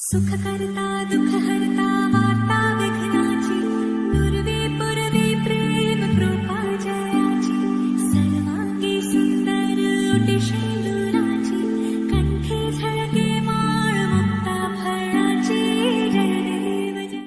सुख करता दुख हरता वार्ता विघ्नाची पूर्वी पूर्वी प्रेम कृपा जयाची सर्वांगी सुंदर ओटी शेंदुराची कंठी झळके माळ मुक्ता फळाची जय देव जय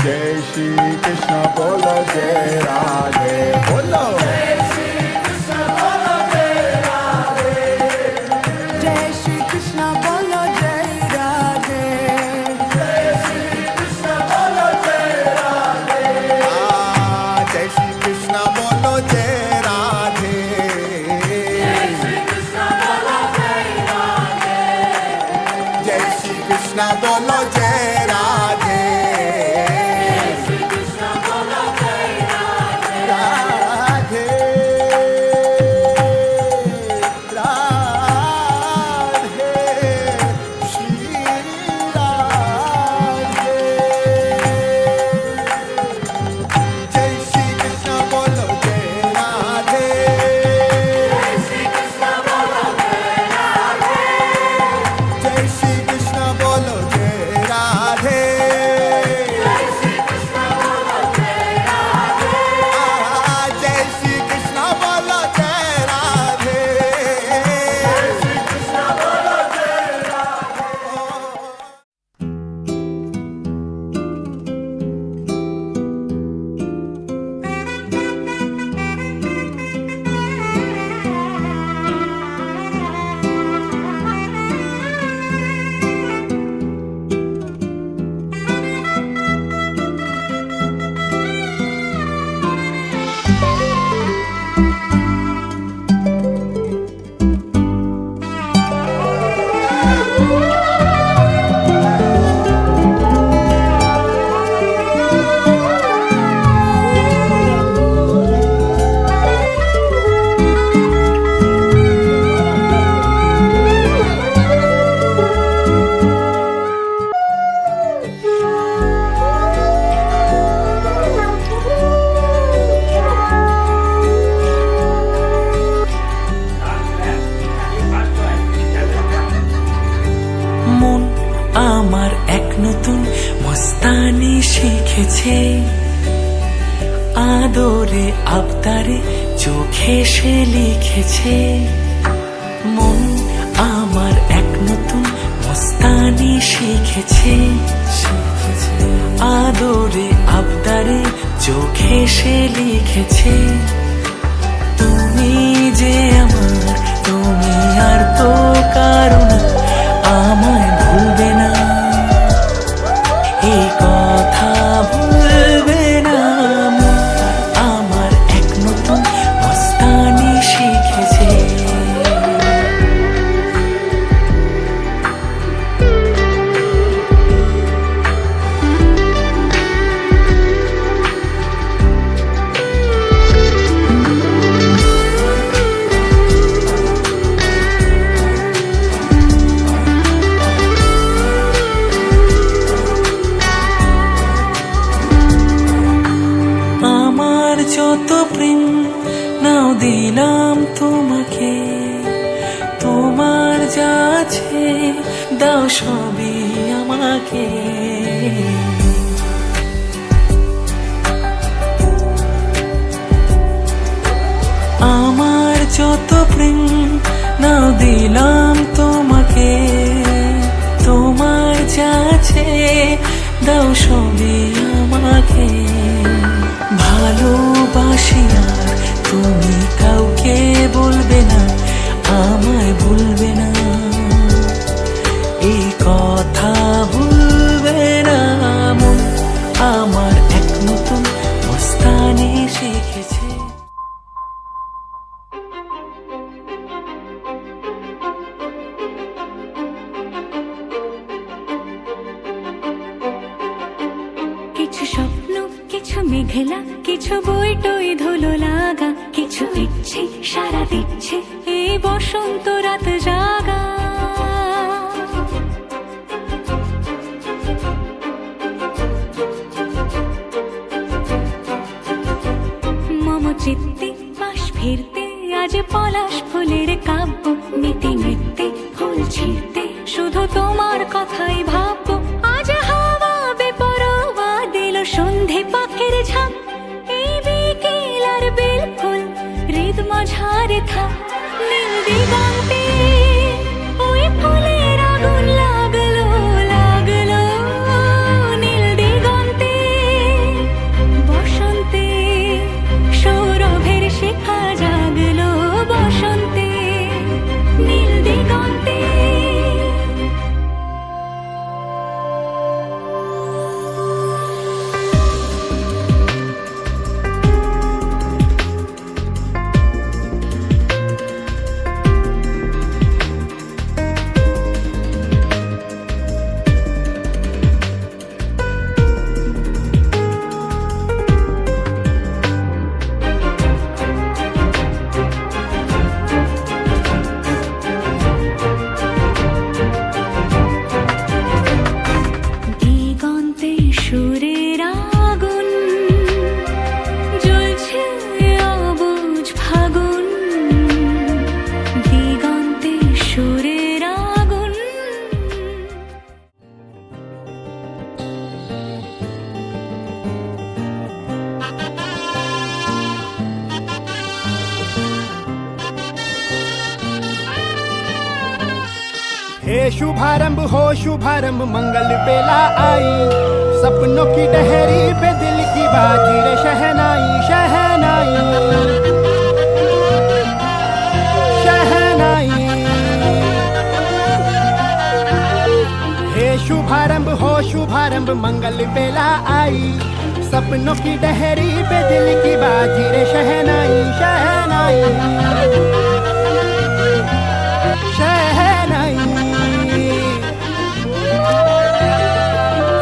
जय श्री कृष्ण बोलो जय राधे बोलो जय श्री कृष्ण बोलो जय राधे जय श्री कृष्ण बोलो जय राधे जय श्री कृष्ण बोलो जय राधे जय श्री कृष्ण बोलो जय राधे जय श्री कृष्ण बोलो जय राधे जय श्री कृष्ण बोलो जय राधे राधे राधे श्री राधे जय श्री कृष्ण बोलो जय राधे जय श्री कृष्ण बोलो जय राधे जय श्री कृष्ण बोलो जय राधे जय श्री कृष्ण बोलो जय राधे जय श्री कृष्ण बोलो जय राधे जय श्री कृष्ण बोलो जय মন আমার এক নতুন মস্তানি শিখেছে আদরে আবদারে চোখে সে লিখেছে মন আমার এক নতুন মস্তানি শিখেছে আদরে আবদারে চোখে সে লিখেছে তুমি যে আমার তুমি আর তো কারণ আমায় ভুলবে না এই কথা ভুলবে না আমার এক নতুন মস্তানি শিখেছে আমার যত প্রেম নাও দিলাম তোমাকে তোমার যা আছে দাও সবই আমাকে আমার যত প্রেম নাও দিলাম তোমাকে তোমার যা আছে দাও সবই আমাকে। ভালোবাসি আর তুমি কাউকে বলবে না, আমায় ভুলবে না, এই কথা ভুলবে না। মন আমার এক নতুন মস্তানি শিখেছে। কিছু স্বপ্ন, কিছু মেঘলা, কিছু বই টই ধুলো লাগা, কিছু ইচ্ছে সারা দিচ্ছে এই বসন্ত রাত জাগা। মম চিত্তে পাশ ফিরতে আজ পলাশ ফুলের কাব্য, নীতি নৃত্যে ফুল ছিঁড়তে শুধু তোমার কথাই ভাববো। আজ হাওয়া বেপরোয়া দিল সন্ধে পাখির ঝাঁক, এই বিকেল আর বেলফুল হৃদ মাঝারে থাক। নীল দিগন্তে ওই ফুলের আগুন লাগলো লাগলো, নীল দিগন্তে বসন্তে সৌরভের শিখা জাগলো, বসন্তে নীল দিগন্তে। দিগন্তে সুরের আগুন জ্বলছে অবুঝ ফাগুন, দিগন্তে সুরের আগুন। हे शुभारंभ हो शुभारंभ मंगल बेला आई, सपनों की डहरी पे दिल की बाजी रे शहनाई शहनाई शहनाई। हे शुभारंभ हो शुभारंभ मंगल बेला आई, सपनों की डहरी पे दिल की बाजी रे शहनाई शहनाई शहनाई।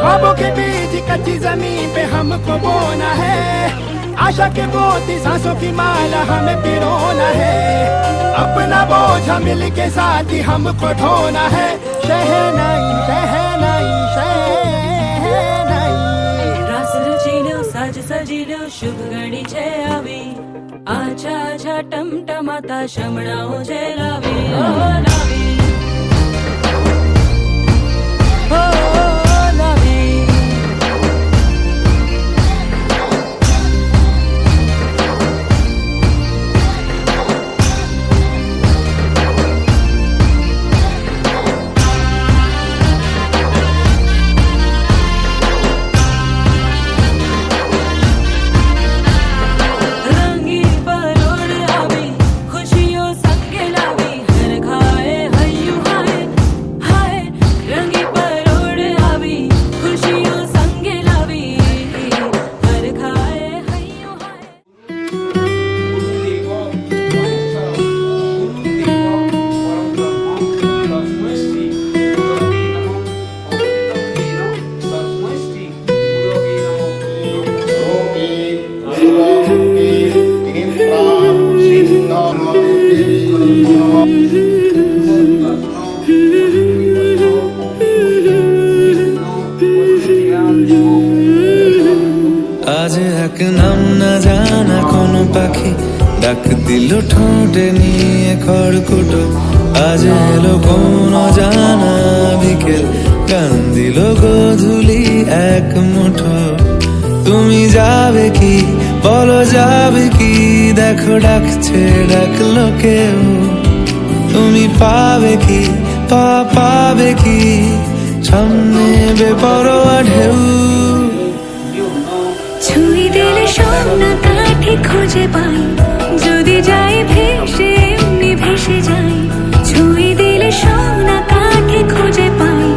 ख्वाबों के बीच कच्ची जमीन पे हमको बोना है, आशा के मोती सांसों की माला हमें पिरोना है, अपना बोझ मिल के साथ ही हमको ढोना है। शहनाई शहनाई शहनाई। रास रचिलो साज सजिलो शुभ घड़ी छे आवी, आछा आछा टमटमाता शमणाओ छे लावी, ओ लावी, ओ लावी। रंगी परोड़ आवी, खुशियों संगे लावी, हर खाए हय्यू हाय हाय। रंगी परोड़ आवी, खुशियों संगे लावी, हर खाए हय्यू हाय। আজ এক নাম না জানা কোনো পাখি ডাক দিল ঠোঁটে নিয়ে খড়কুটো, আজ এলো কোন জানা বিকেল গান দিল গোধূলি এক মুঠো। তুমি যাবে কি বলো যাবে কি, দেখো ডাকছে ডাকলো কেউ। তুমি পাবে কি পাবে কি সামনে বেপরোয়া ঢেউ। ছুঁই দিলে সোনা কাঠি খুঁজে পাই, যদি যাই ভেসে এমনি ভেসে যাই। ছুঁই দিলে সোনা কাঠি খুঁজে পাই,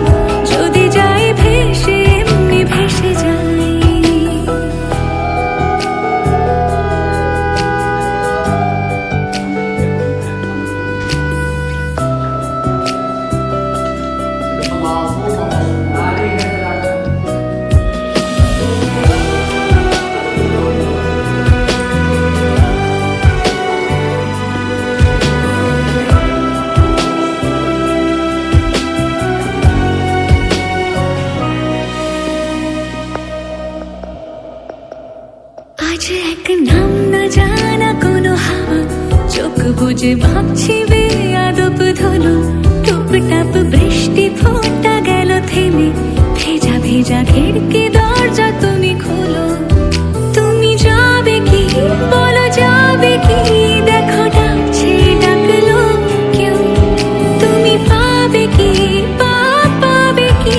যদি যাই ভেসে এমনি ভেসে যাই। আজ এক নাম না জানা কোনো হাওয়া, চোখ বুঝে ভাবছি বেয়াদব ধনু। টুপটাপ বৃষ্টি ফোঁটা গেল থেমে, ভেজা ভেজা খিড়কি দরজা তুমি খোলো। তুমি যাবে কি বলো, যাবে কি? দেখো ডাকছে ডাকলো কেউ, তুমি পাবে কি পাবে কি?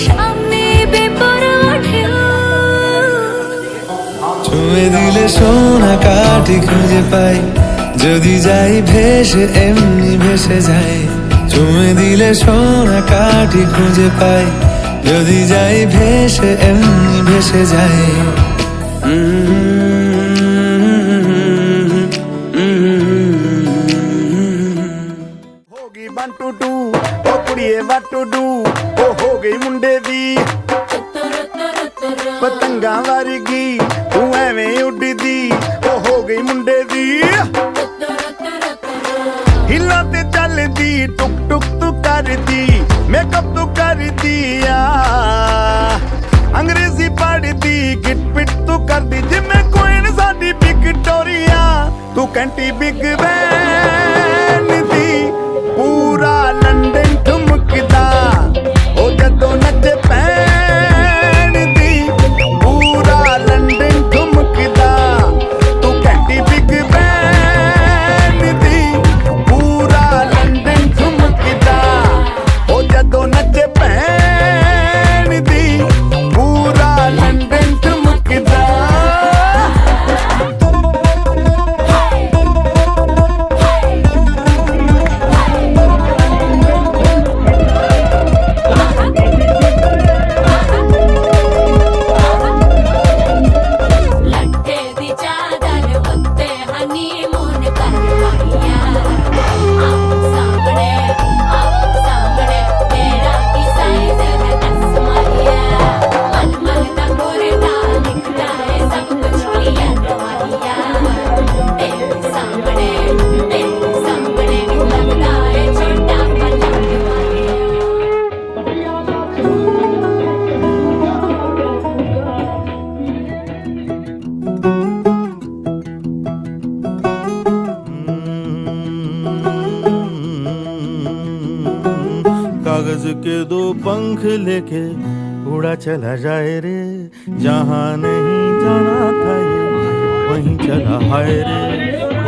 সামনে বেপরোয়া ঢেউ। ছুঁয়ে দিলে সোনা কাঠি খুঁজে পাই, যদি যাই ভেসে এমনি ভেসে যাই। ছুঁয়ে দিলে সোনা কাঠি খুঁজে পাই, যদি যাই ভেসে এমনি ভেসে যাই। होगी 1 2 2 ओ कुड़िए what to do, ओ हो गई मुंडे दी ਪਤੰਗਾਂ ਵਰਗੀ ਤੂੰ ਐਵੇਂ ਉੱਡਦੀ। ਉਹ ਹੋ ਗਈ ਮੁੰਡੇ ਦੀ ਹਿੱਲਾਂ ਤੇ ਚੱਲਦੀ, ਟੁਕ ਟੁਕ ਤੂੰ ਕਰਦੀ, ਮੇਕਅਪ ਤੂੰ ਕਰਦੀ ਆ। ਅੰਗਰੇਜ਼ੀ ਪੜ੍ਹਦੀ, ਗਿਟ ਪਿਟ ਤੂੰ ਕਰਦੀ, ਜਿਵੇਂ ਕੁਈਨ ਸਾਡੀ ਵਿਕਟੋਰੀਆ। ਤੂੰ ਕੰਟੀ ਬਿਗ ਬੈਨ ਦੀ, ਪੂਰਾ ਲੰਡਨ ਠੁਮਕਦਾ। ਉਹ ਜਦੋਂ ਨੱਚੇ ਪੈਣ ਦੀ, ਪੂਰਾ ਲੰਡਨ ਠੁਮਕਦਾ। ਤੂੰ ਕੰਟੀ ਬਿਗ ਬੈਨ ਦੀ, ਪੂਰਾ ਲੰਡਨ ਠੁਮਕਦਾ। ਉਹ ਜਦੋਂ ਨੱਚੇ ਪੈਣ ਦੀ, ਪੂਰਾ ਲੰਡਨ ਠੁਮਕਦਾ। ਲੱਠੇ ਦੀ ਚਾਦਰ ਉੱਤੇ ਹਨੀਮੂਨ ਕਰਵਾਈਆ। ਸਾਹਮਣੇ ਤੇਰਾ ਕੀ ਸਾਈਜ਼ ਹੈ ਦੱਸ ਮਾਹੀਆ। ਮਨ ਮਨ ਦਾ ਗੁਰਦਾ ਦਿਖਦਾ ਹੈ ਸਭ ਕੁਝ ਕਲੀਅਰ ਰਵਾਈਆ। ਤੇਰੇ ਸਾਹਮਣੇ ਲੱਗਦਾ ਹੈ ਛੋਟਾ ਪਲਕ ਵਾਲੀਆ। कागज के दो पंख लेके उड़ा चला जाए रे, जहाँ नहीं जाना था ये वहीं चला हाय रे।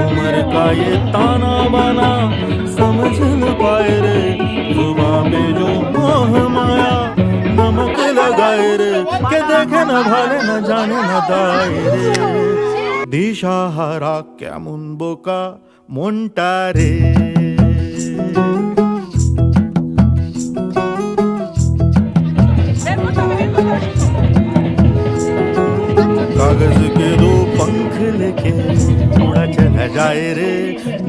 उम्र का ये ताना बाना समझ न पाए रे, जुबां पे जो मोह माया नमक लगाए रे। के देखे न भाले न जाने न दाए रे, দিশাহারা কেমন বোকা মনটা রে। कागज के दो पंख लेके उड़ा चला जाए रे,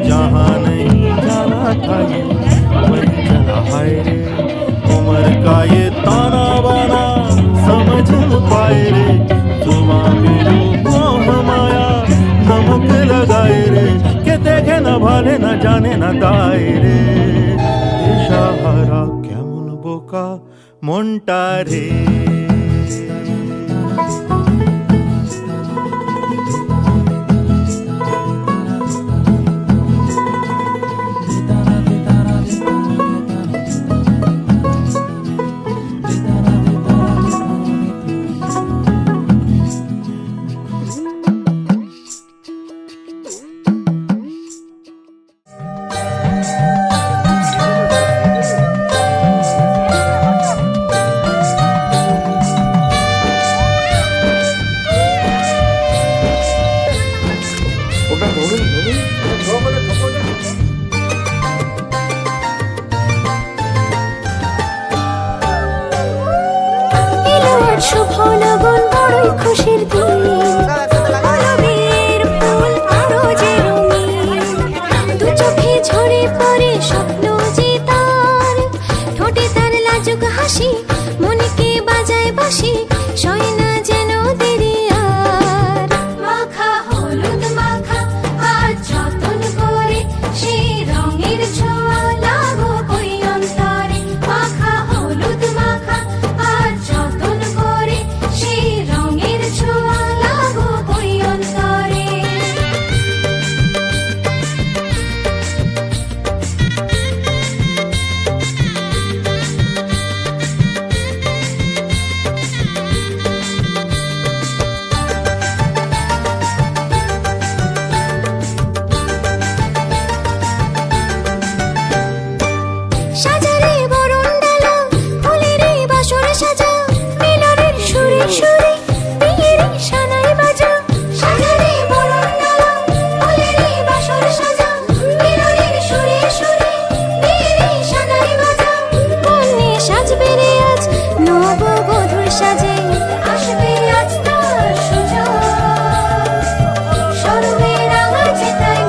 जहाँ नहीं जाना था ये वहीं चला हाय रे। उम्र का ये ताना बाना समझ न पाए रे, जुबां पे जो मोह माया नमक लगाए रे। के देखे न भाले न जाने न दाए रे, দিশাহারা কেমন বোকা মনটা রে। শুভ লগন বড়ই খুশির দিন হলো বিয়ের ফুল আরো যে রঙিন দু চোখে ঝরে পড়ে স্বপ্ন যে তার ঠোঁটে তার লাজুক হাসি মনকে বাজায় বাঁশি সয় না যেন দেরি আর মাখা হলুদ মাখা আজ যতন করে সেই রঙের ছোঁয়া লাগো কই অন্তরে মাখা হলুদ মাখা আজ যতন করে সেই রঙের ছোঁয়া লাগো কই অন্তরে সাজারে বরণ ডালা ফুলের বাসর সাজা মিলনের সুরে সুরে বিয়ের সানাই বাজা সাজারে বরণ ডালা ফুলের বাসর সাজা মিলনের সুরে সুরে বিয়ের সানাই বাজা মনে সাজবে রে আজ নববধূর সাজে আসবে আজ তার সুযোগ স্বর্গে রাঙাছে তাই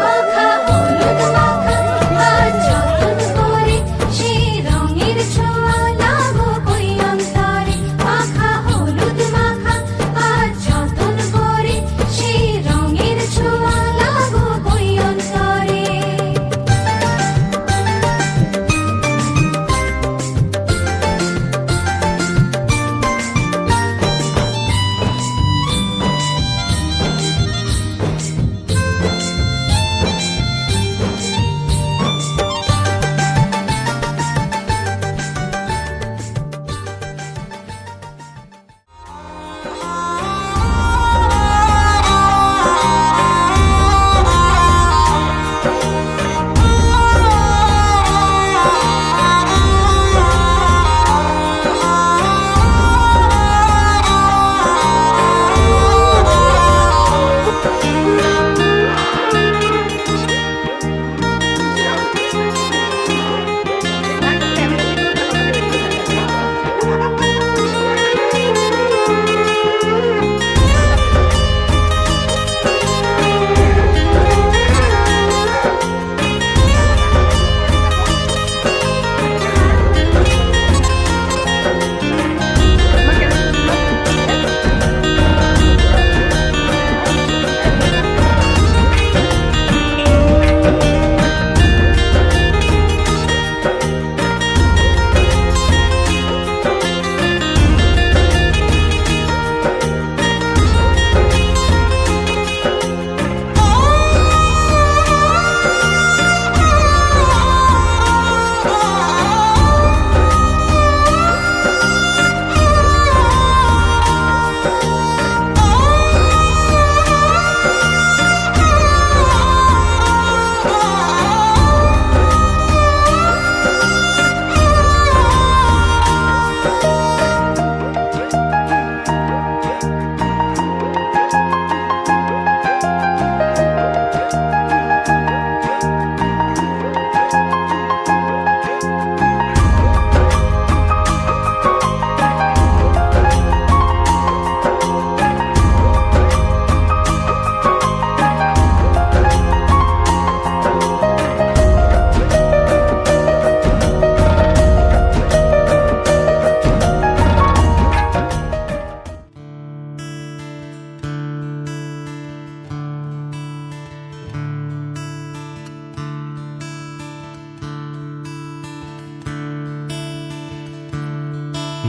মাখা হলুদ মাখা আজ যতন করে সেই রঙের ছোঁয়া লাগো কই অন্তরে মাখা হলুদ মাখা আজ যতন করে সেই রঙের ছোঁয়া লাগো কই অন্তরে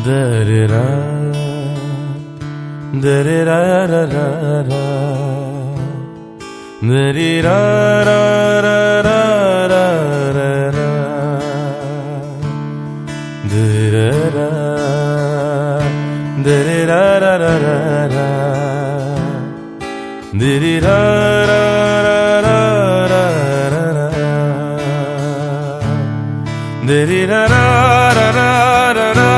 Da-da-da, da-da-da-da-da-da, da-dee-da-da-da-da-da-da, da-da-da, da-dee-da-da-da-da-da, dee-dee-da-da-da-da-da, dee-dee-da-da-da-da-da-da.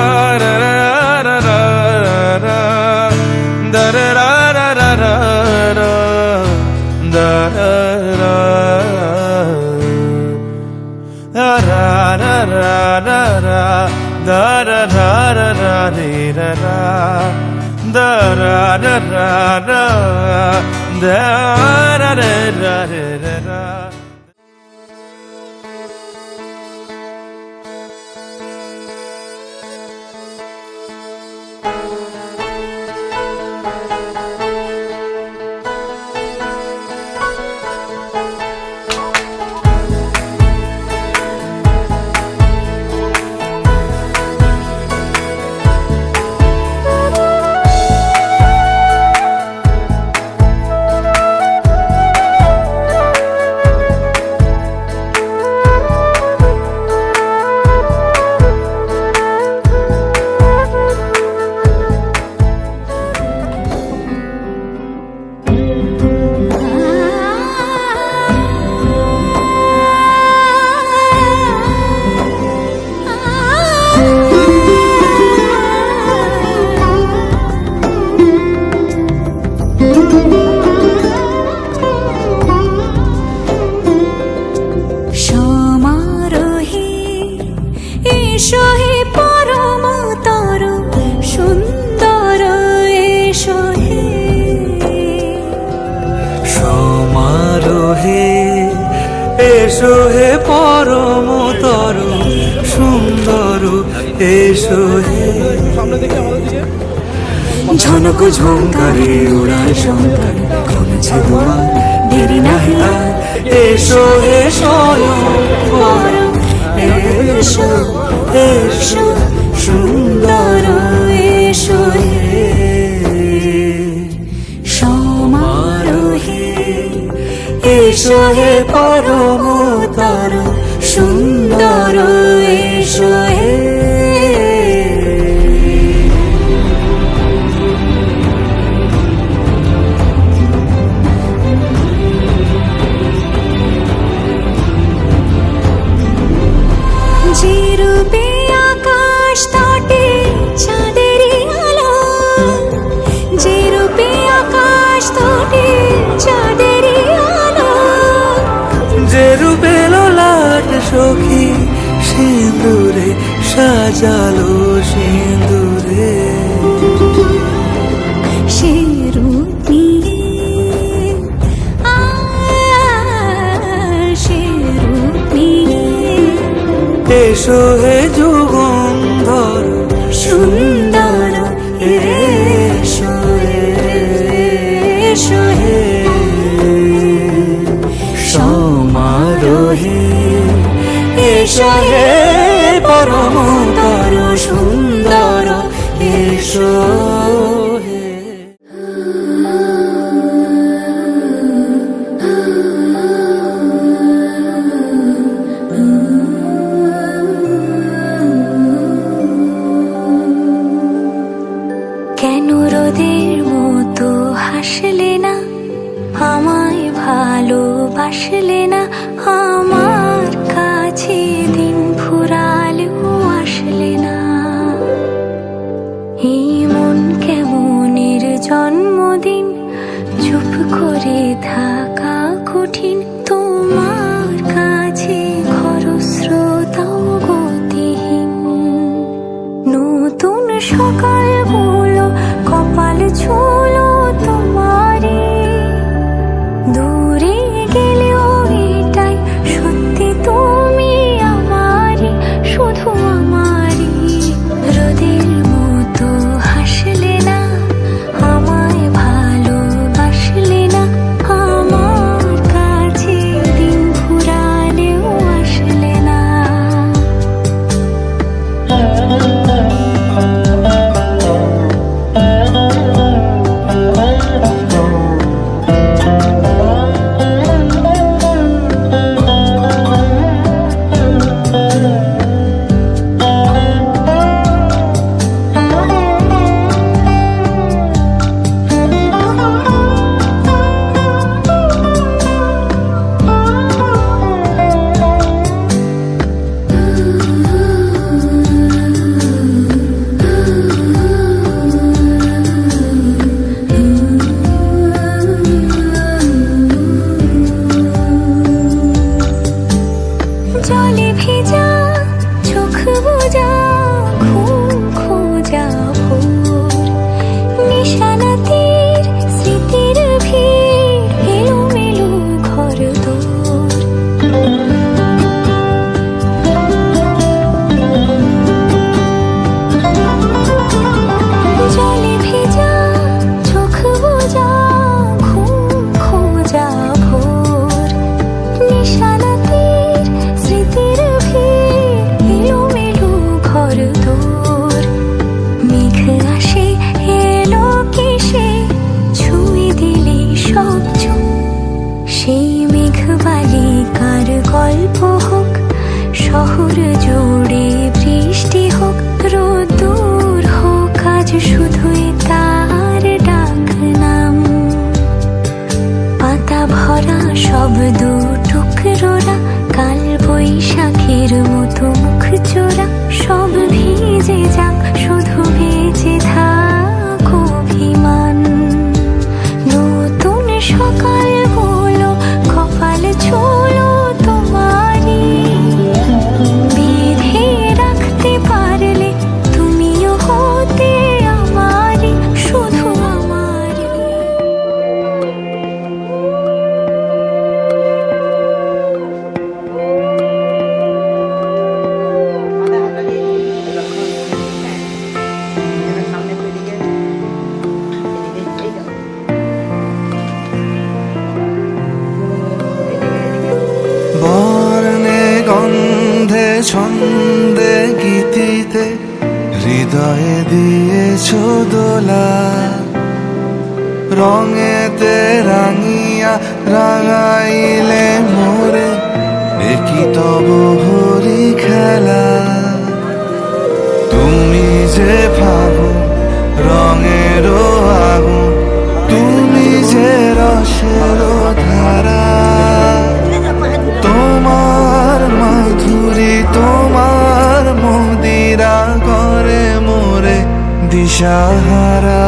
Da da da da da da re da da da da da da da da da da da da. সমারোহে এসো হে পরমতর সুন্দর এসো হে সমারোহে এসো হে পরমতর সুন্দর এসো হে ঝনক ঝঙ্কারে উড়ার শঙ্কর কমেছে তোমার দেরি নাহি আর এসো হে পরম এসো এসো সুন্দর এসো হে সমারোহে এসো হে পরমতর সুন্দর এসো হে যে রূপে আকাশ তটে চাঁদেরই আলো যে রূপে আকাশ তটে চাঁদেরই আলো যে রূপে লোলাট সখী সিঁদুরে সাজালো সিঁদুরে সে রূপ নিয়ে সে রূপ নিয়ে এসো হে যুগন্ধর সুন্দর এসো এসো হে সমারোহে এসো হে পরমতর সুন্দর এসো হে কেন রোদের মতো হাসলে না আমায় ভালোবাসলে না আমার কাছে দিন ফুরালেও আসলে না এই মন কেমনের জন্মদিন চুপ করে থাকা কঠিন তোমার কাছে খরস্রোতাও গতিহীন নতুন সকালগুলো কপাল ছুলো তোমারই দূরে গেলেও এটাই সত্যি তুমি আমারই শুধু আমারই রোদের মতো হাসলে না আমায় ভালোবাসলে না আমার কাছে দিন ফুরালেও আসলে না যেতে হৃদয়ে দিয়েছো দোলা, রঙেতে রাঙিয়া রাঙাইলে মোরে, একই তব হরি খেলা। তুমি যে ফাগুন রঙেরও আগুন, তুমি যে রসেরও ধারা, তোমার মাধুরী তোমার মদিরা করে মোরে দিশাহারা।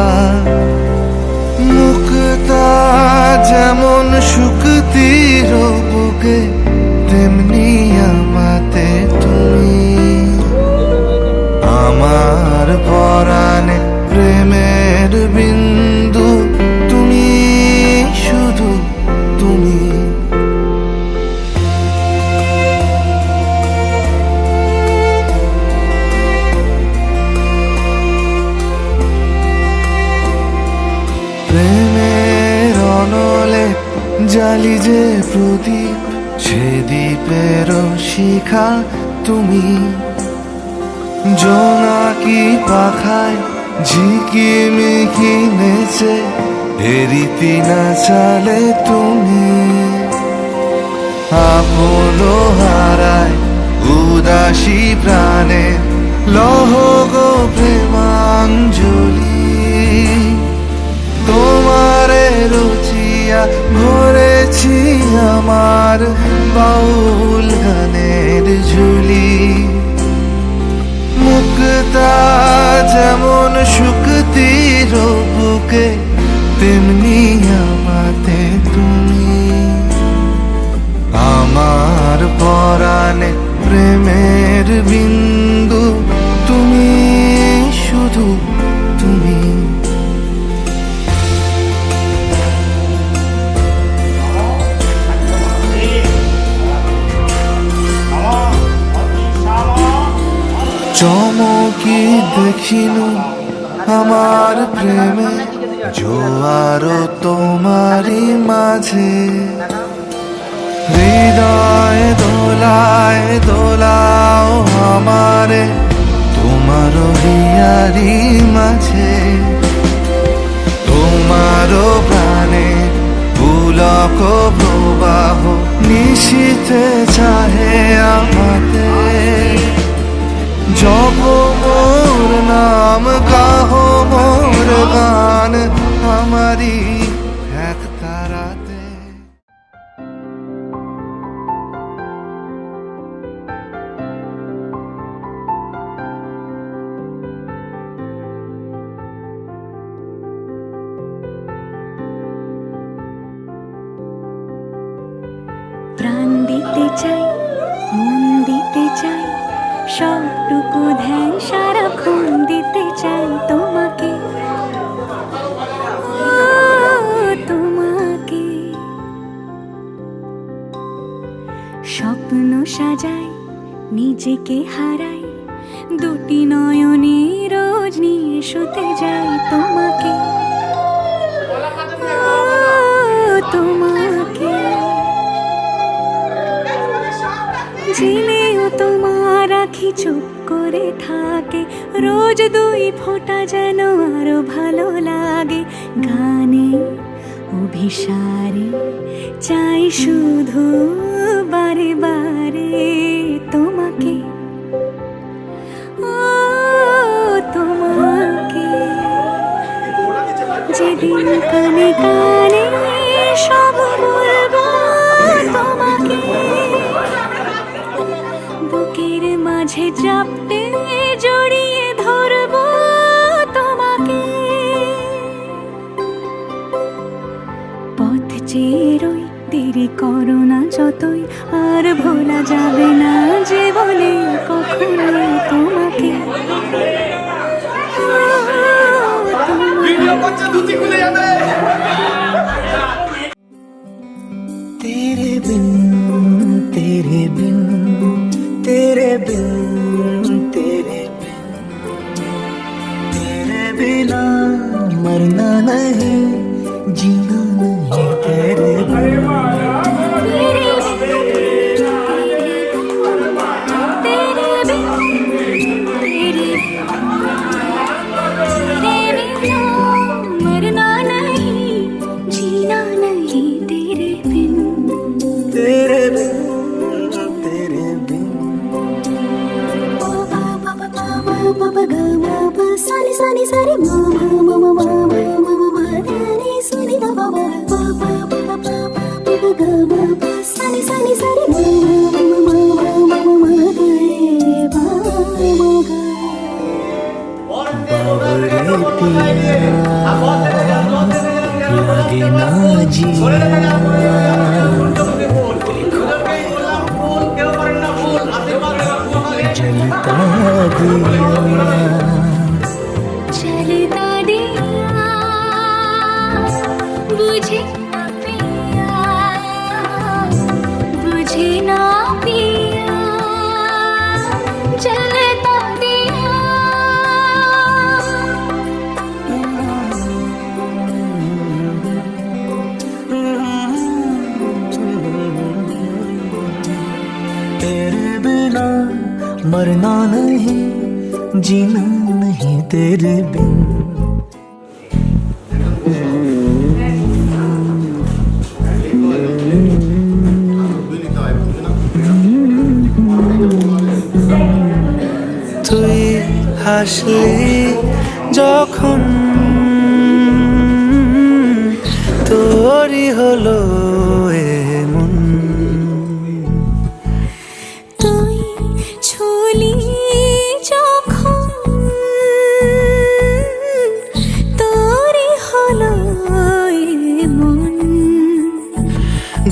মুক্তা যেমন শুকতির বুকে, তেমনি আমাতে তুমি, আমার পরাণে প্রেমের বিন্দু তুমি, শুধু তুমি। প্রেমের অনলে জালি যে প্রদীপ, সে দ্বীপের শিখা তুমি। জোনাকি পাখায় ঝিকিমিকি নেচে, এরিতি না চালে তুমি। আপন হারায় উদাসী প্রাণে, লহ গো প্রেমাঞ্জলি। তোমারে রুচিয়া ভরেছি আমার বাউল গানের ঝুলি। মুক্তা যেমন শুকতির বুকে, তেমনি আমাতে তুমি, আমার পরাণে প্রেমের বিন্দু তুমি, শুধু তুমি। চমকি দেখিনু আমার প্রেমে, জোয়ারও তোমারই মাঝে। হৃদয় দোলায় দোলাও আমারে, তোমার হিয়ারি মাঝে। তোমারও প্রাণে পুলক প্রবাহ, নিশীথে চাহে আমাতে। জপ মোর নাম, গাহো মোর গান, আমারি এক তারাতে। প্রাণ দিতে চাই, মন দিতে চাই, সবটুকু ধ্যান সারাক্ষণ দিতে চাই তোমাকে, ও তোমাকে। স্বপ্ন সাজাই, নিজেকে হারাই, দুটি নয়নে রোজ নিয়ে শুতে যাই তোমাকে, ও তোমাকে। জেনেও তোমার আখি চুপ করে থাকে, রোজ দুই ফোঁটা যেন আরো ভালো লাগে। গানে অভিসারে চাই শুধু বারে বারে তোমাকে, ও তোমাকে। যেদিন কানে কানে সব বলবো তোমাকে, বুকের মাঝে চাপতে জড়িয়ে ধরবো তোমাকে। পথ চেয়ে রই, দেরি করো না যতই, আর ভোলা যাবে না জীবনে কখনো তোমাকে, ও তোমাকে। तेरे बिन तेरे बिन तेरे बिन तेरे बिन तेरे बिना मरना नहीं, जीना नहीं तेरे बिन। तेरे sari ma ma ma ma ma ma ma ma ni sa ni da ba ba pa pa pa pa pa pa ga ma pa sa ni sari ma ma ma ma ma ma ma ga re ba ma ga लगे ना जलता चलता दिया बुझे ना पिया बुझे ना पिया चलता दिया तेरे बिना मरना नहीं जीना नहीं तेरे बिन তুই হাসলি যখন তোরই হলো এমন তুই ছুলি যখন তোরই হলো মন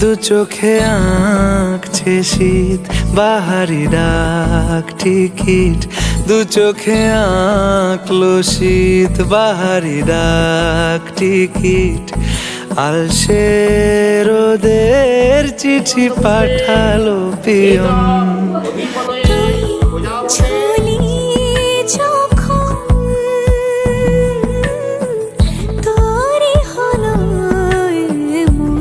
দু চোখে আঁকছে শীত বাহারি ডাক টিকিট দু চোখে আঁকলো শীত বাহারি ডাক টিকিট আলসে রোদের চিঠি পাঠালো পিয়ন তুই ছুলি যখন তোরই হলো মন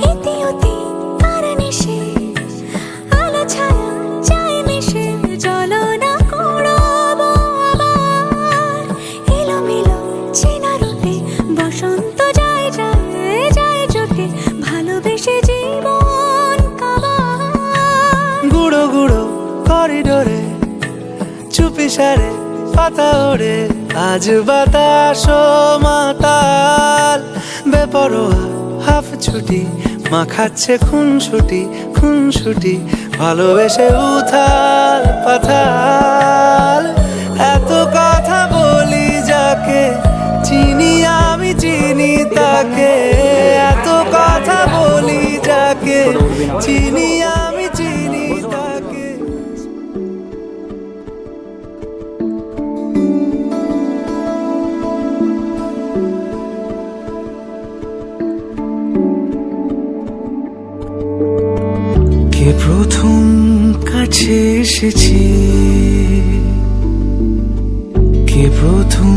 ইতিউতি কারণেশে আলো ছায়া যায় মিশে চলো না করবো আবার এলোমেলো চেনা রূপে বসন্ত যায় যায় যায় জোটে ভালোবেসে জীবন কাবার গুঁড়ো গুঁড়ো করিডোরে চুপি সারে পাতা ওড়ে আজ বাতাস মাতাল বেপরোয়া হাফ ছুটি মাখাচ্ছে খুনসুটি ভালোবেসে উথাল পাথাল এত কথা বলি যাকে চিনি আমি চিনি তাকে এত কথা বলি যাকে চিনি আমি চিনি তাকে কে প্রথম কাছে এসেছি কে প্রথম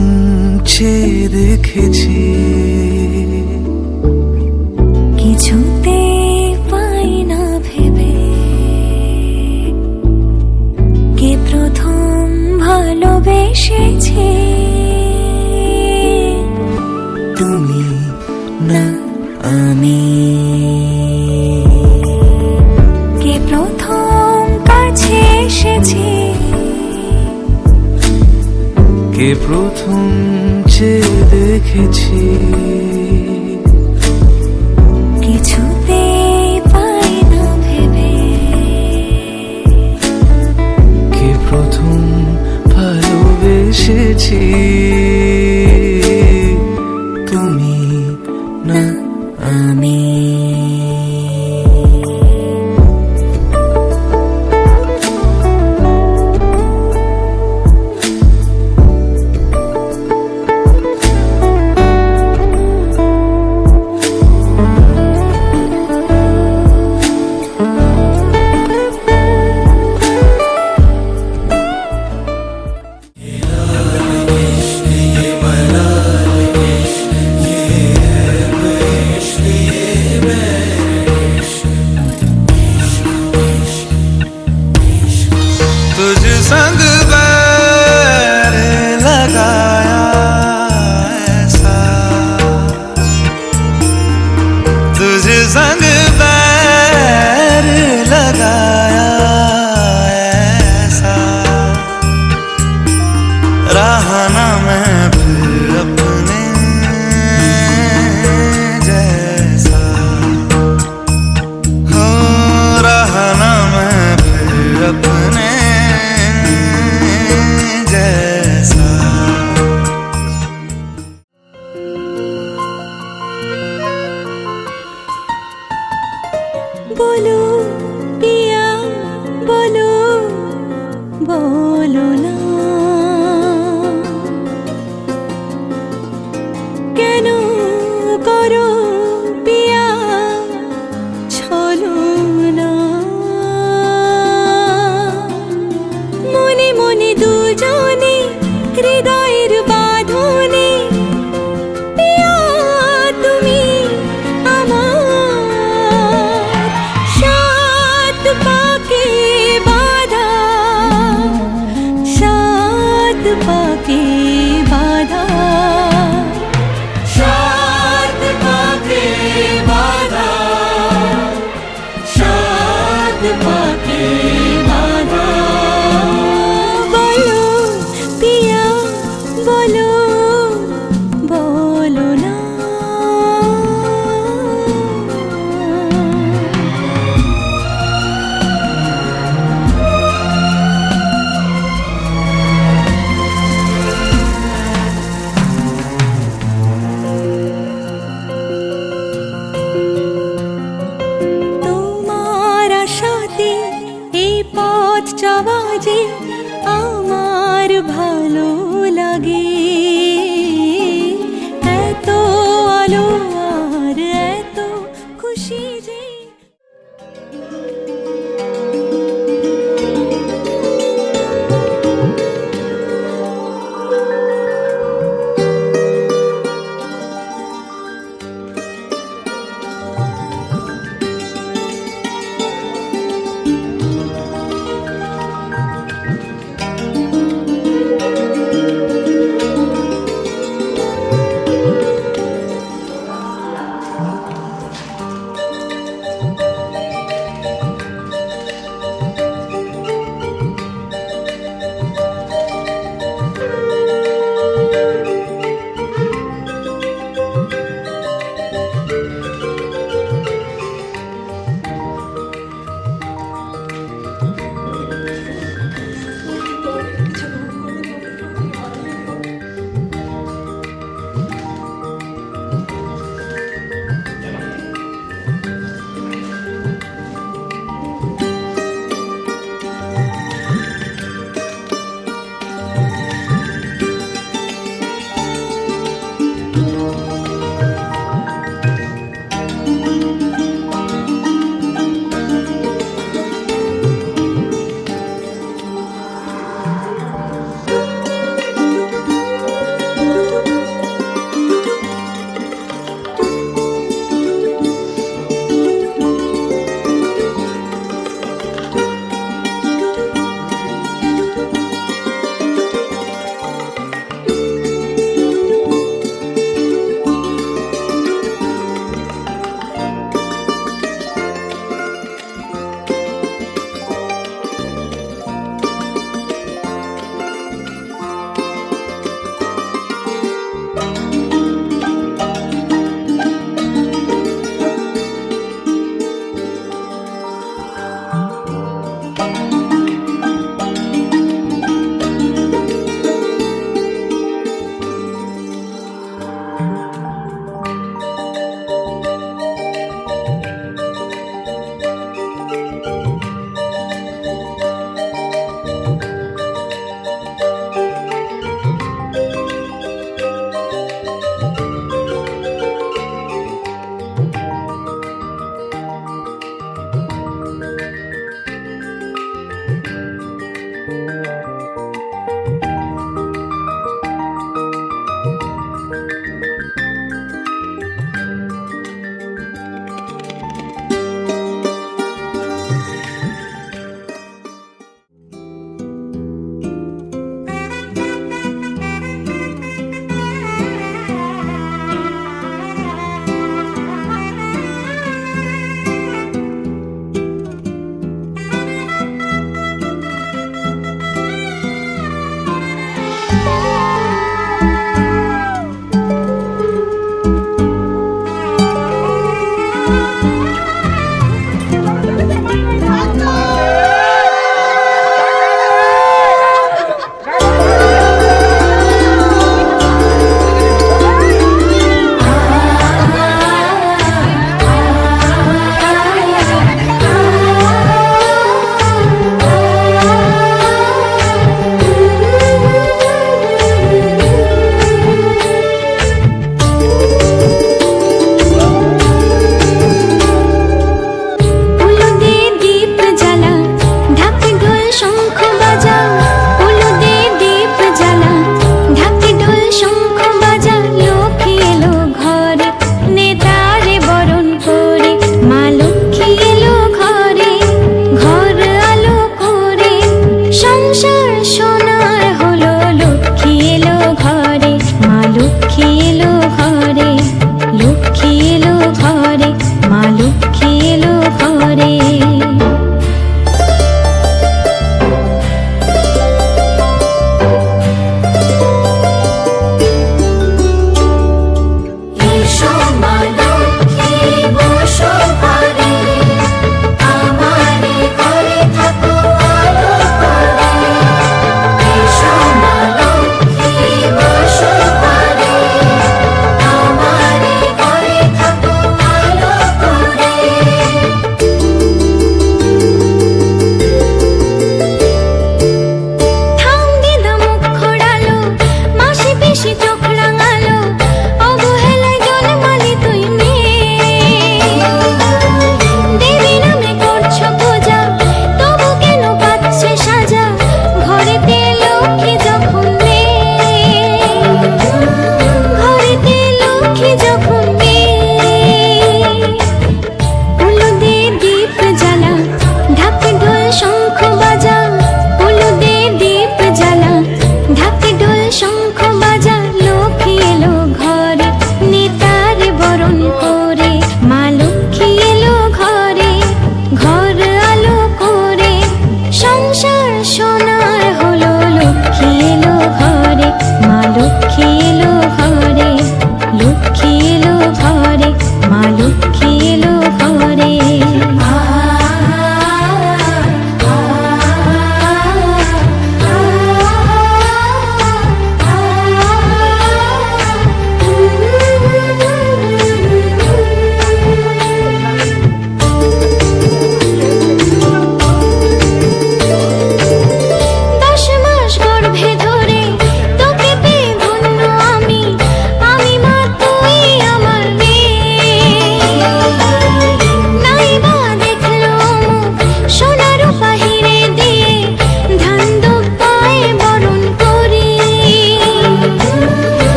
চেয়ে দেখেছি কিছুতে পাই না ভেবে কে প্রথম ভালোবেসেছে তুমি না আমি কে প্রথম কাছে এসেছে কে প্রথম চেয়ে দেখেছি কিছুতে পাই না ভেবে কে প্রথম ভালোবেসেছি তুমি না আমি तुझ संग बैर लगाया ऐसा रहा ना मैं फिर अपने जैसा हो रहा ना मैं फिर अपने जैसा। बोलो पिया बोलो बोलो ना কেন করো পিয়া ছলো না মনে মনে দুজনে হৃদয়ের বাঁধনে পিয়া তুমি আমার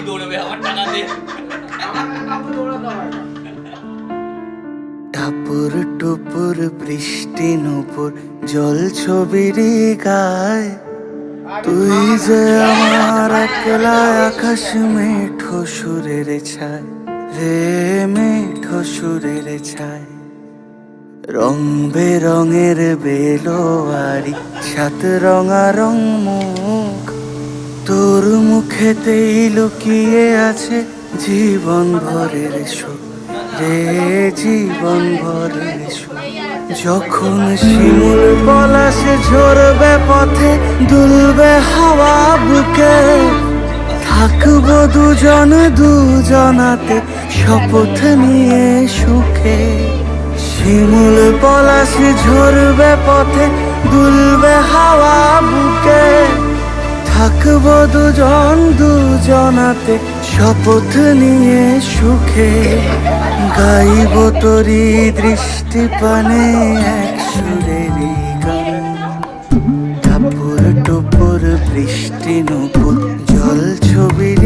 দৌড়বে আমার টাকা দে। টাপুর টুপুর বৃষ্টি নুপুর জল ছবির গায়, তুই যে আমার একলা আকাশ মেঠো সুরের ছায় রে, মেঠো সুরের ছায়। রং বেরঙের বেলোয়ারি সাত রঙারং মুখ, তোর মুখেতেই লুকিয়ে আছে জীবন ভরের সুখ রে, জীবন ভরের সুখ। যখন শিমুল পলাশে ঝরবে পথে দুলবে হাওয়া বুকে, থাকবো দুজন দুজনাতে শপথ নিয়ে সুখে। শিমুল পলাশে ঝরবে পথে দুলবে হাওয়া বুকে, থাকবো দুজন দুজনাতে শপথ নিয়ে সুখে। গাইব তোরি দৃষ্টি পানে এক সুরের গান, টাপুর টুপুর বৃষ্টি নুপুর জল ছবির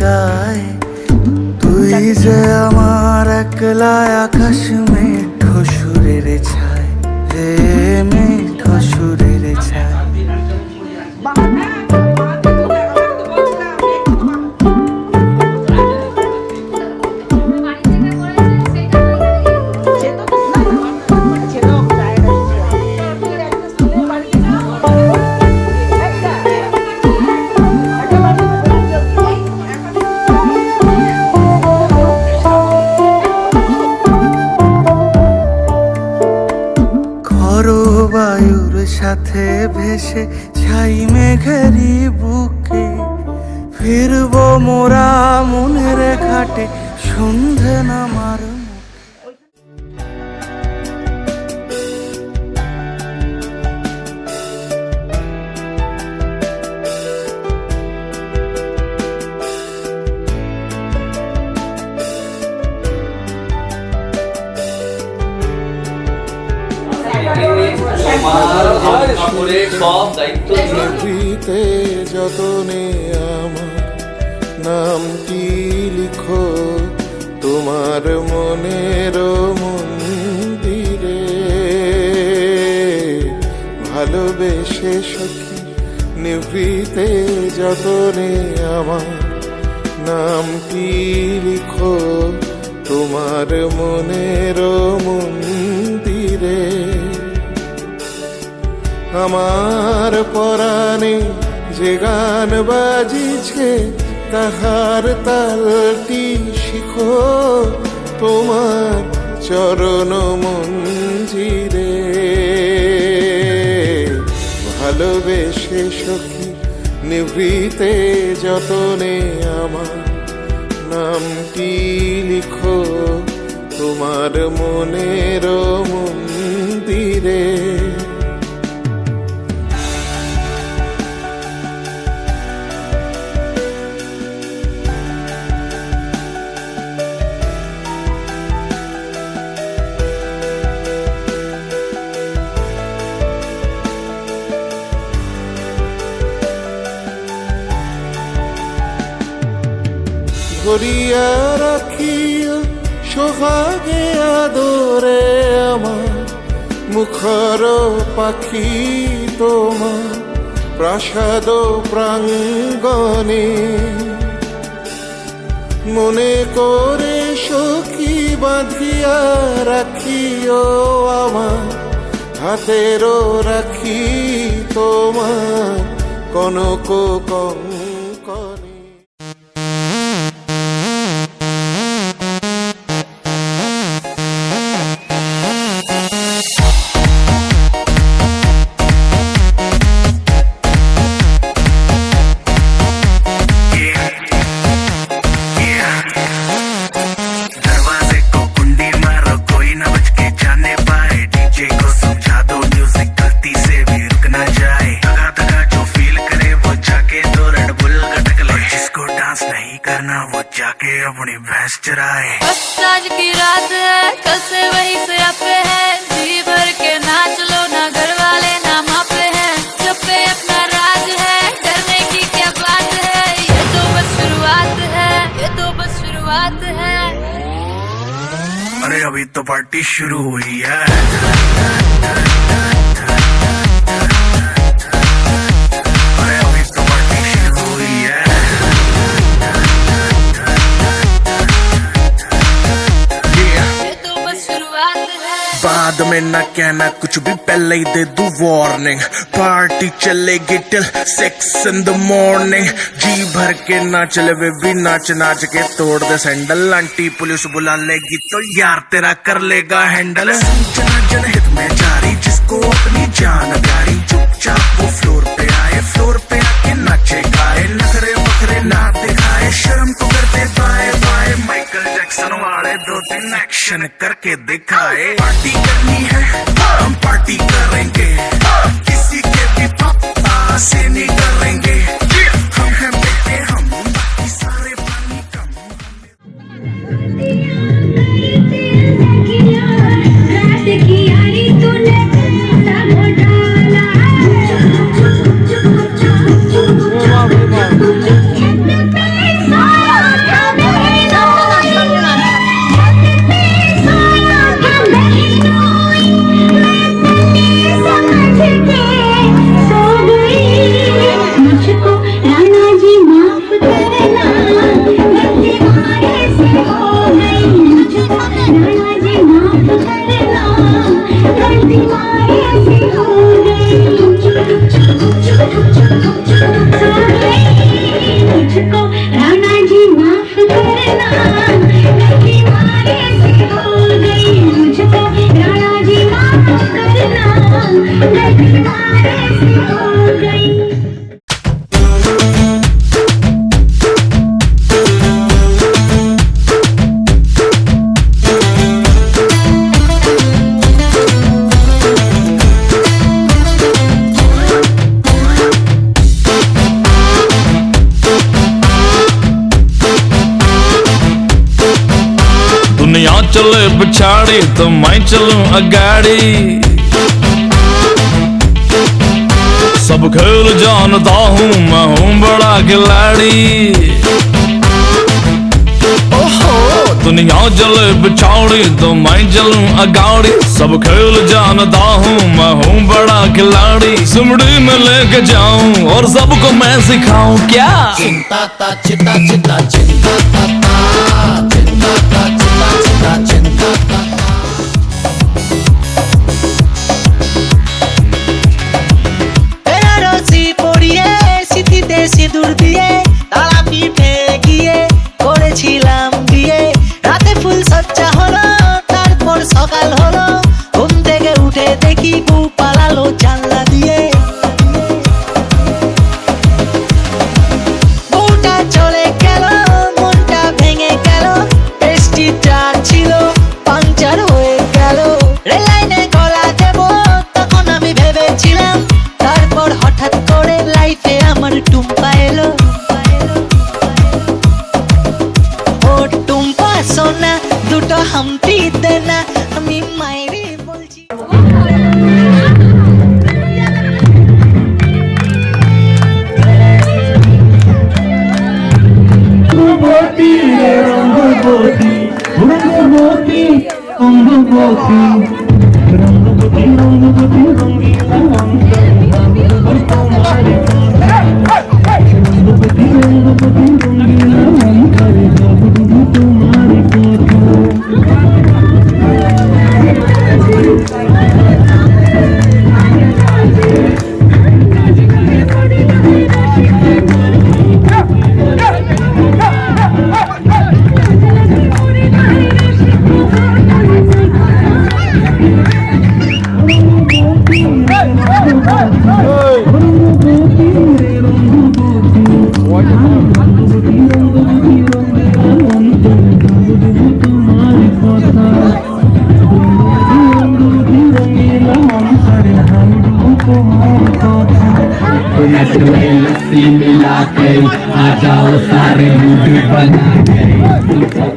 গায়, তুই যে আমার একলা আকাশ মেঠো সুরের ছায় রে, মেঠো সুরের ছায়। বায়ুর সাথে ভেসে ছাই মেঘেরি বুকে, ফিরবো মোরা মনের ঘাটে সন্ধে নামার আমার কাপড়ের সব দায়িত্ব নিভৃতে যতনে আমার নামটি লিখো তোমার মনের মন্দিরে। ভালোবেসে সখী নিভৃতে যতনে আমার নামটি লিখো তোমার মনের মন্দিরে। আমার পরাণে যে গান বাজিছে তাহার তালটি শিখো তোমার চরণ মঞ্জিরে। ভালোবেসে সখী নিভৃতে যতনে আমার নামটি লিখো তোমার মনের মন্দিরে। ধরিয়া রাখিও সোহাগে আদরে আমার মুখর পাখি তোমার প্রাসাদ প্রাঙ্গণে। মনে করে সখী বাঁধিয়া রাখিও আমার হাতেরও রাখি তোমার কনক কঙ্কণে। जाके अपनी भैंस चराए। बस आज की रात है, कल से वही से आपे है, जी भर के नाच लो ना, घर वाले ना मापे हैं, सब पे अपना राज है, डरने की क्या बात है, ये तो बस शुरुआत है। शुरुआत है। अरे अभी तो पार्टी शुरू हुई है। अरे अभी तो पार्टी शुरू हुई है। ये तो बस शुरुआत है। बाद में ना कहना कुछ भी, पहले ही दे दूं वार्निंग। पार्टी चलेगी टिल 6 in the morning। जी भर के नाच ले वे भी, नाच नाच के तोड़ दे सैंडल। आंटी पुलिस बुला लेगी तो यार तेरा कर लेगा हैंडल। सूचना जनहित में जारी, जिसको अपनी जान प्यारी, चुपचाप वो फ्लोर पे आए, फ्लोर पे आके नाचे गाए। नखरे बखरे ना दिखाए, शर्म तो करते बाय बाय। माइकल जैक्सन वाले 2-3 एक्शन करके दिखाए। पार्टी करनी है हम पार्टी करेंगे, किसी के भी पापा से नहीं डरेंगे। हम हैं बेटे हम, बाकी सारे पानी कम। मुझको राणा जी माफ करना, गलती मारे से हो गई। मुझको राणा जी माफ करना, गलती मारे से हो गई। मुझको राणा जी माफ करना, गलती मारे से हो गई। मुझको राणा जी माफ करना, गलती मारे से हो गई। दुनिया चले पिछाड़ी तो मैं चलूं अगाड़ी। सब खेल जानता हूँ, मैं हूँ बड़ा खिलाड़ी। ओहो दुनिया चले पिछाड़ी तो मैं चलूं अगाड़ी। सब खेल जानता हूँ, मैं हूँ बड़ा खिलाड़ी। सुमड़ी में लेके जाऊं और सबको मैं सिखाऊं क्या। चिंता ता चिता चिता चिंता ता चिंता ता चिता चिता चिंता ता। বেনারসি পড়িয়ে স্মৃতিতে সিঁদুর দিয়ে তারা পিঠে গিয়ে করেছিলাম বিয়ে। রাতে ফুল সজ্জা হলো, তারপর সকাল হলো, ঘুম থেকে উঠে দেখি বউ পালালো জানলা দিয়ে। বউটা চলে গেল, মনটা ভেঙে গেল, টেস্টিটা ছিল পাংচার হয়ে গেল। রেল লাইনে গলা দেব তখন আমি ভেবেছিলাম, তারপর হঠাৎ করে লাইফে আমার টুম্পা এলো। ও টুম্পা সোনা দুটো হাম্পি দেনা, আমি মায়েরে বলছি। लस्सी मिला के आ जाओ सारे मूड बना के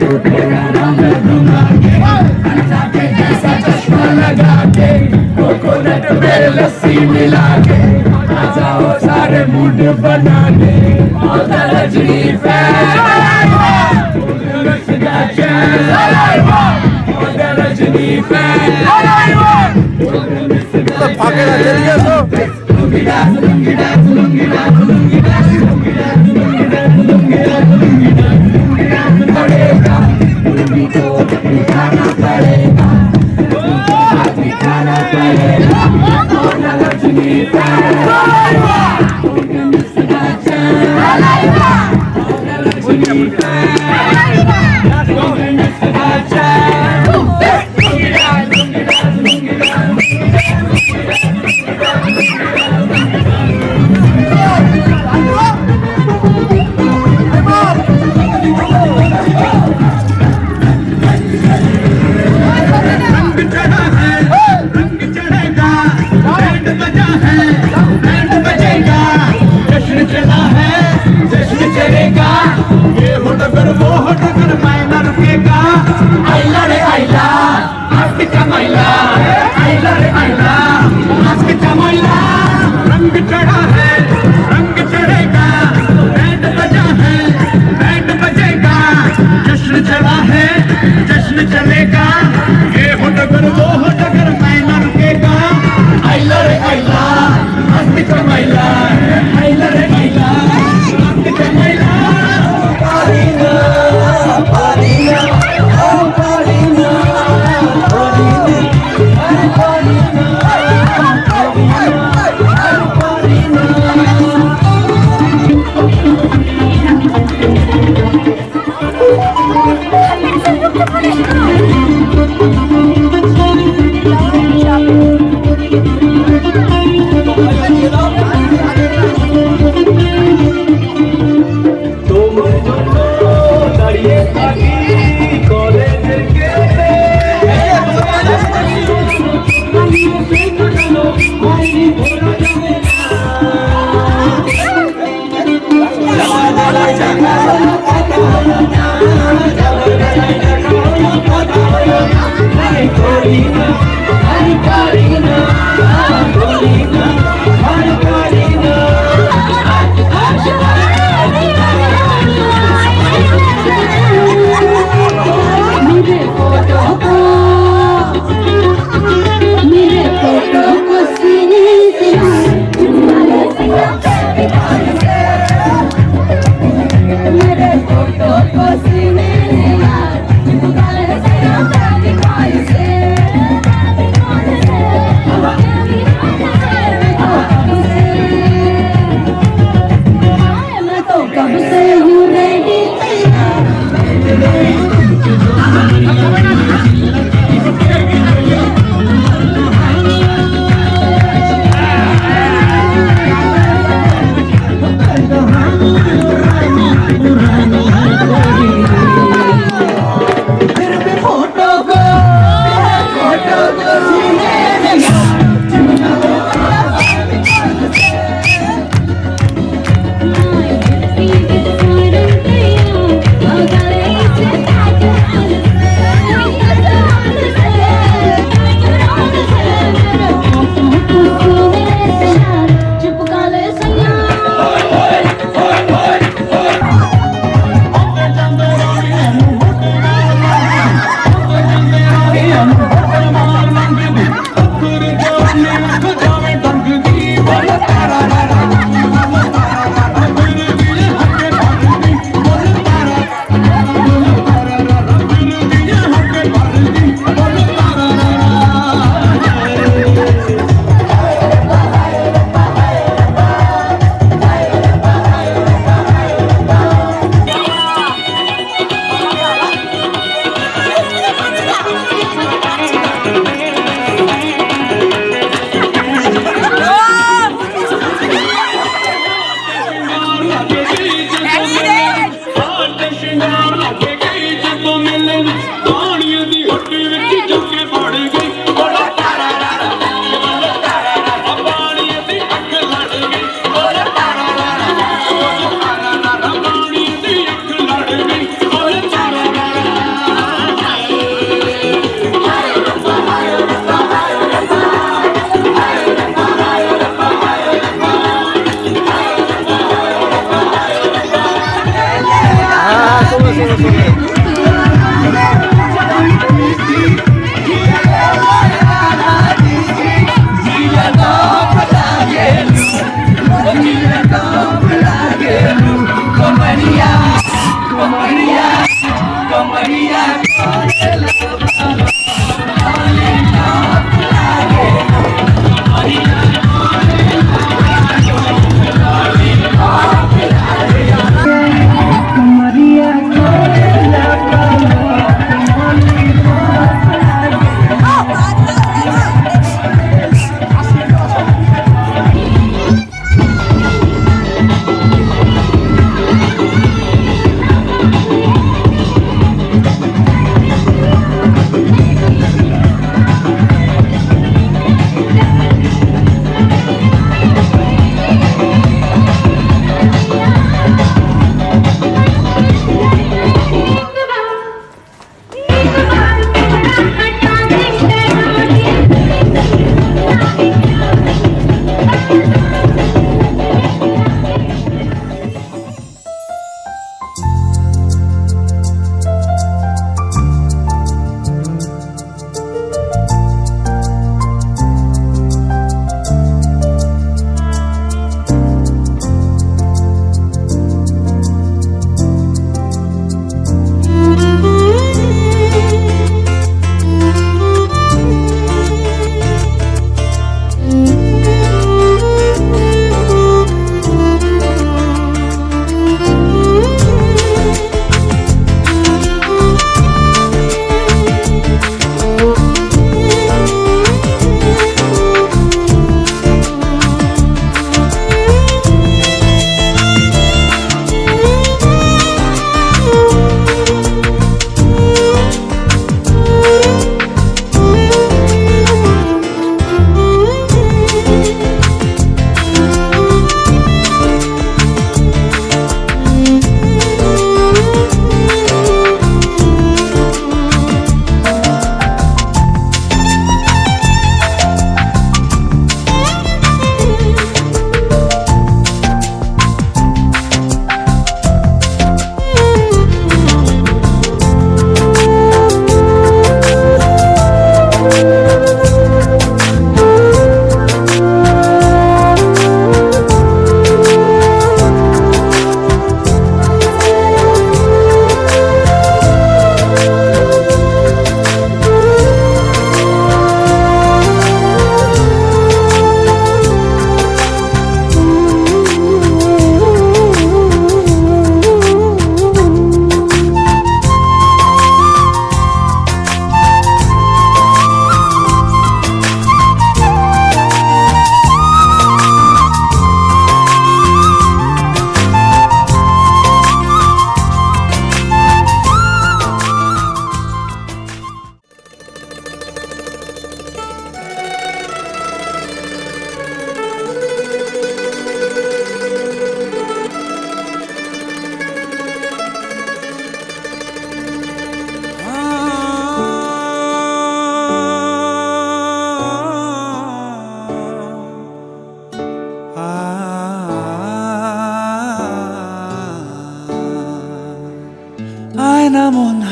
तो तेरा रंग दूंगा के जैसा चश्मा लगा के कोकोनट में लस्सी मिला के आ जाओ सारे मूड बना के और रजनी फैन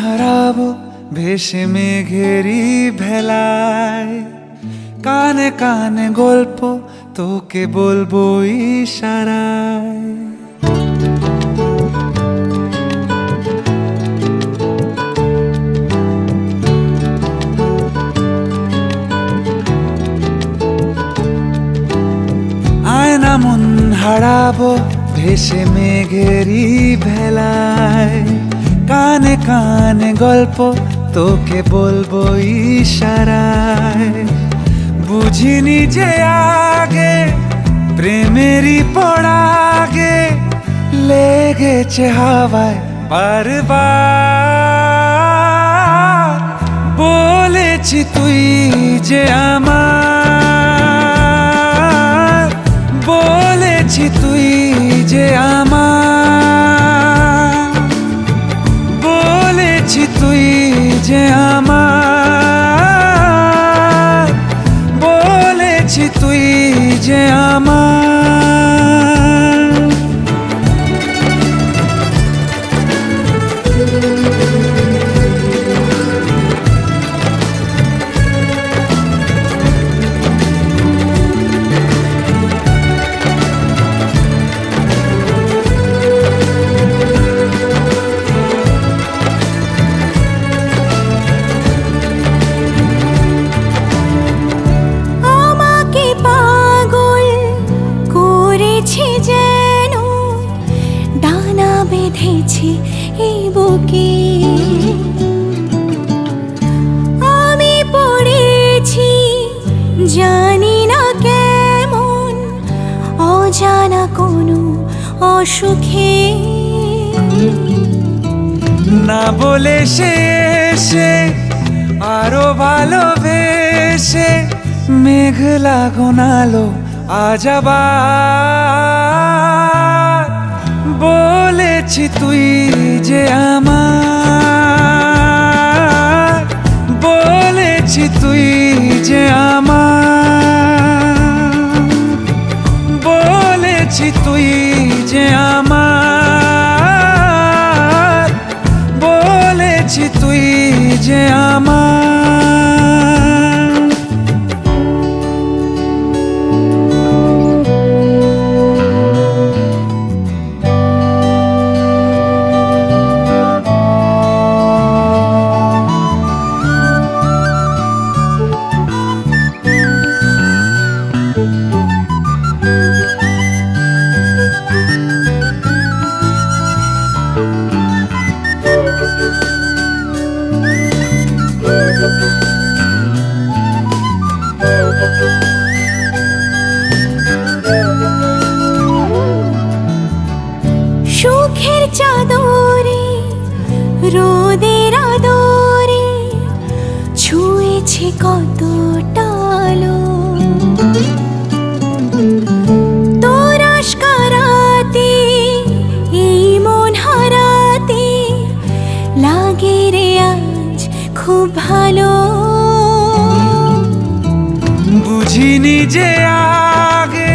হারাবো ভেসে মেঘেরি ভেলায়, কানে কানে গল্প তোকে বলবো ইশারায়। আয়না মন হারাবো ভেসে মেঘেরি ভেলায়, কানে কানে গল্প তোকে বলবো ইশারায়। বুঝিনি যে আগে প্রেমেরই পড়াগে, লেগেছে হাওয়ায় বারবার। বলেছি তুই যে আমার, বলেছি তুই যে আমার, বলেছি তুই যে আমার, বলেছি তুই যে আমার। আমাকে পাগল করেছে যেন, ডানা বেঁধেছে এই বুকে। আমি পড়েছি জানি না কেমন, অজানা কোনো অসুখে। না বলে সে এসে আরো ভালোবেসে, মেঘলা ঘনালো আজ আবার। বলেছি তুই যে আমার, বলেছি তুই যে আমার, বলেছি তুই যে আমার, বলেছি তুই যে আমার। সুখের চাদরে রোদের আদরে ছুঁয়েছে কত টালো, তোর আশকারাতে এই মন হারাতে লাগে রে আজ খুব ভালো। বুঝিনি যে আগে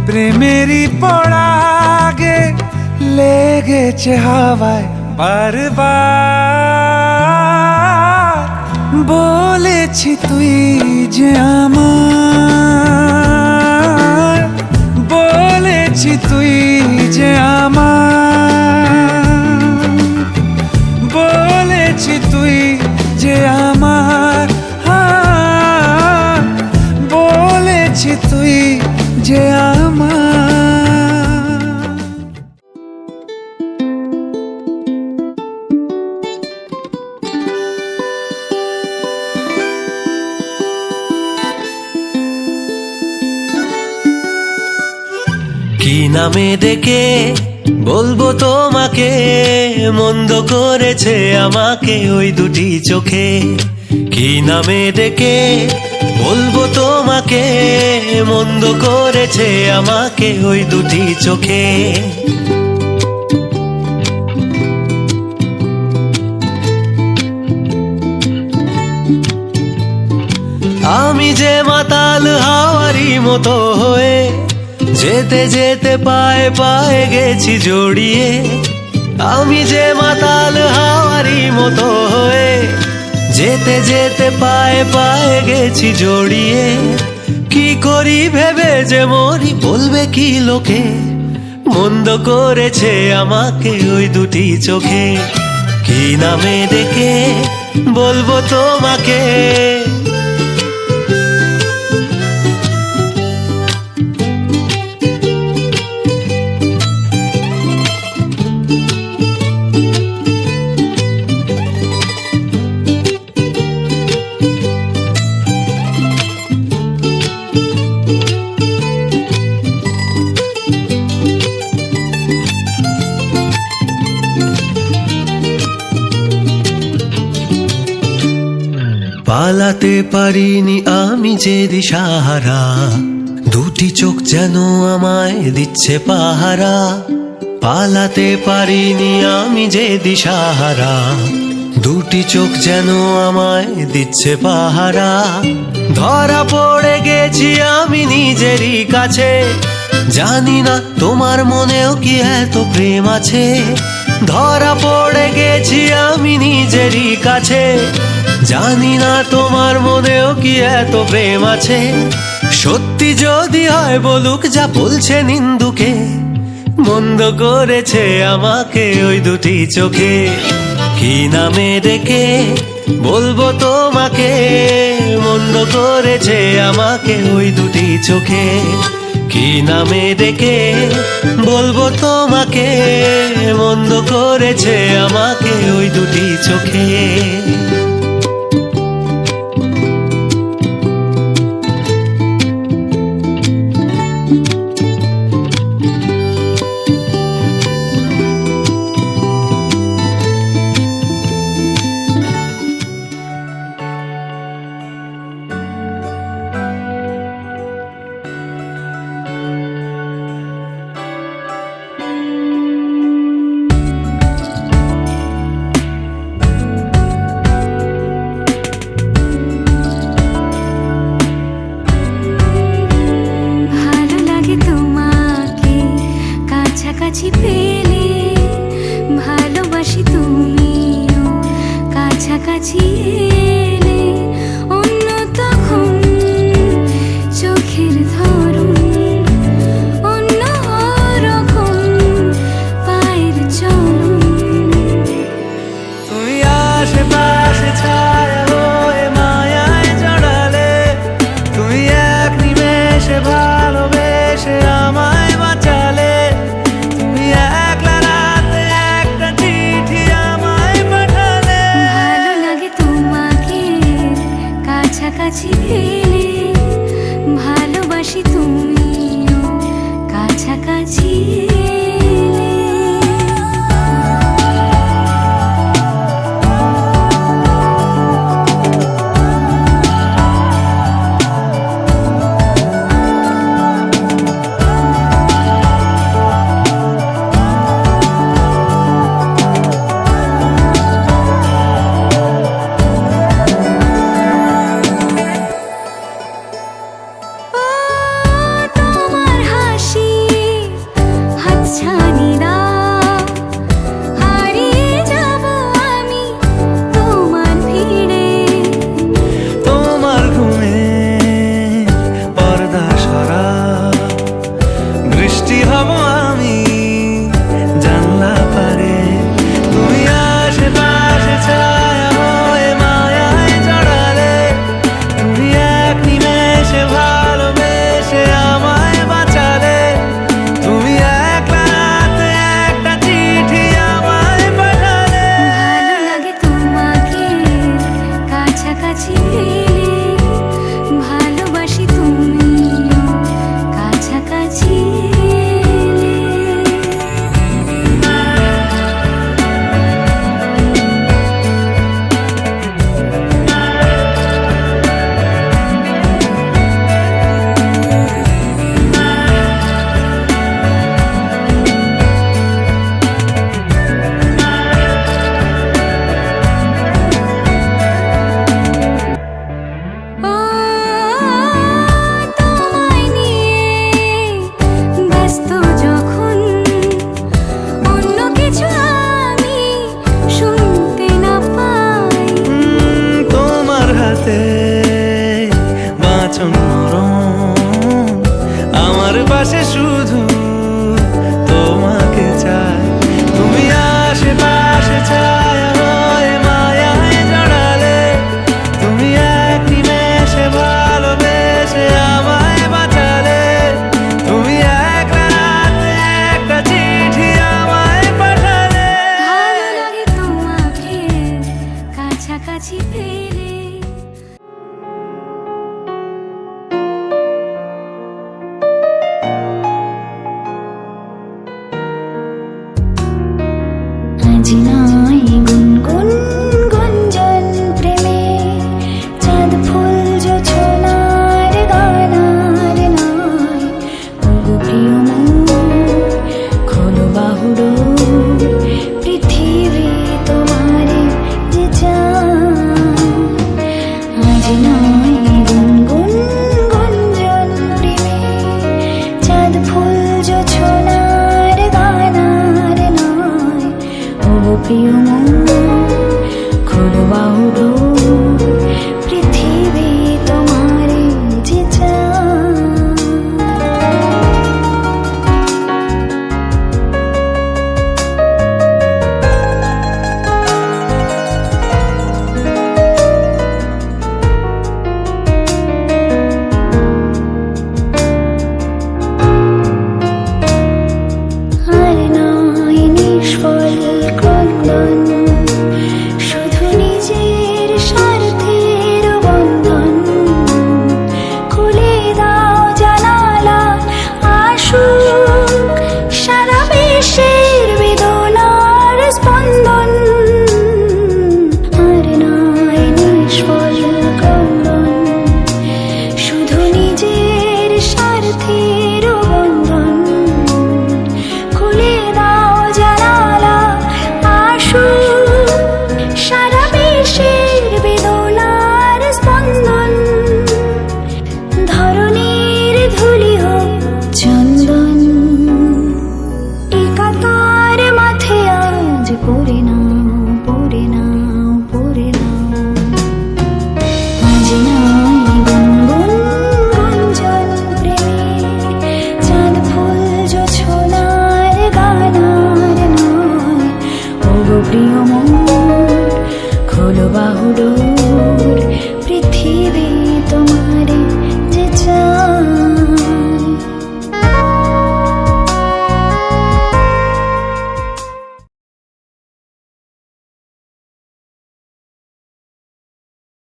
প্রেমেরই পড়াগে, লেগেছে হাওয়ায় বারবার। বলেছি তুই যে আমার, বলেছি তুই যে আমার, বলেছি তুই যে আমার, হ্যাঁ, বলেছি তুই যে আমার। কি নামে ডেকে বলবো তোমাকে, মন্দ করেছে আমাকে ওই দুটি চোখে। কি নামে ডেকে বলবো তোমাকে, মন্দ করেছে আমাকে ওই দুটি চোখে। আমি যে মাতাল হাওয়ারি মতো হয়ে, যেতে যেতে পায়ে পায়ে গেছি জড়িয়ে। আমি যে মাতাল হাওয়া হাওয়ারি মতো হয়ে যেতে যেতে পায়ে পায়ে গেছি জড়িয়ে কি করি ভেবে যে মরি বলবে কি লোকে মন্দ করেছে আমাকে ওই দুটি চোখে কি নামে ডেকে বলবো তোমাকে পালাতে পারিনি আমি যে দিশাহারা দুটি চোখ যেন আমায় দিচ্ছে পাহারা পালাতে পারিনি আমি যে দিশাহারা দুটি চোখ যেন আমায় দিচ্ছে পাহারা ধরা পড়ে গেছি আমি নিজেরই কাছে জানি না তোমার মনেও কি এত প্রেম আছে ধরা পড়ে গেছি আমি নিজেরই কাছে জানি না তোমার মনেও কি এত প্রেম আছে সত্যি যদি হয় বলুক যা বলছে নিন্দুকে মন্দ করেছে আমাকে ওই দুটি চোখে কি নামে ডেকে বলবো তোমাকে মন্দ করেছে আমাকে ওই দুটি চোখে কি নামে ডেকে বলবো তোমাকে মন্দ করেছে আমাকে ওই দুটি চোখে ভালো লাগে তোমাকে কাছাকাছি পেলে ভালোবাসি তুমিও কাছাকাছি এলে অন্য তখন চোখের ধরন অন্য রকম পায়ের চলন তুমি আশেপাশে ছায়া হয়ে মায়ায় জড়ালে তুমি এক নিমেষে ভালোবেসে আমায় বাঁচালে তুমি একলা রাতে একটা চিঠি আমায় পাঠালে ভালো লাগে তোমাকে কাছাকাছি পেলে ভালোবাসি তুমিও কাছাকাছি এলে আজ নয় গুনগুন গুঞ্জন প্রেমে চাঁদ ফুল জোছনার গানার নয় ওগো প্রিয় মন খোলো বাহুড়ো পৃথিবী তোমারে যে চায় আজ নয় গুনগুন গুঞ্জন প্রেমে চাঁদ ফুল জোছনার গানার নয় ওগো প্রিয় মন খোলো বাহুড়ো